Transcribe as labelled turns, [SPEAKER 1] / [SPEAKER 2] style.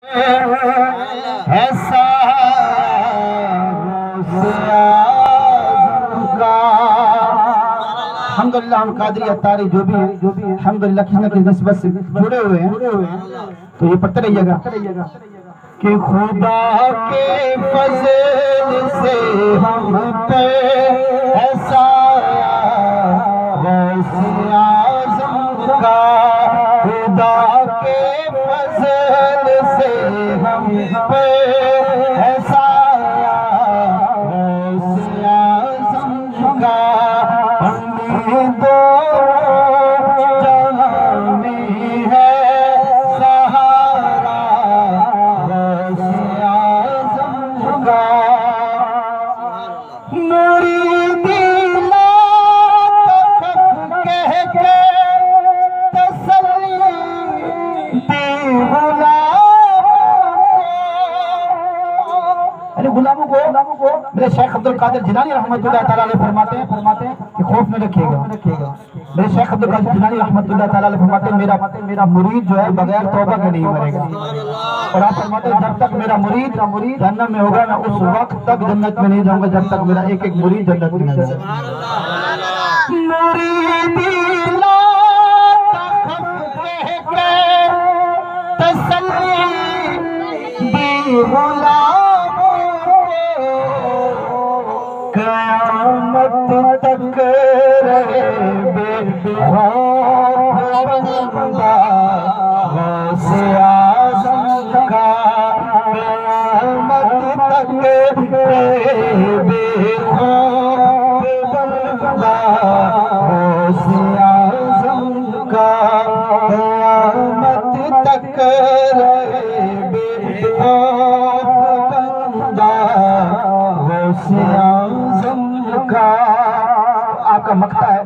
[SPEAKER 1] ऐसा अल्हम्दुलिल्लाह हम कादरी अत्तारी जो भी अल्हम्दुलिल्लाह किसी न किसी निस्बत से जुड़े हुए हैं, तो ये पढ़ते रहिएगा कि खुदा के फज़ल से हम पे ऐसा गौसे आज़म का, खुदा के फज़ल से हम पे ऐसा गौसे आज़म का, गुलामों को मेरे शेख अब्दुल कादिर जिलानी रहमतुल्लाह ताला अलैह फरमाते हैं कि खौफ में रखिएगा। मेरे शेख अब्दुल कादिर जिलानी रहमतुल्लाह ताला अलैह फरमाते हैं मेरा मुरीद जो है बगैर तौबा के नहीं मरेगा। और आप फरमाते हैं जब तक मेरा मुरीद जन्नत में होगा मैं उस वक्त तक जन्नत में नहीं जाऊंगा जब तक मेरा एक एक मुरीद जन्नत में न जाए। क़यामत तक रहे बेखौफ बंदा गौसे आज़म का, क़यामत तक रहे बेखौफ बंदा गौसे आज़म का, क़यामत तक रहे बेखौफ बंदा गौसे आज़म का। आपका मक्ता है।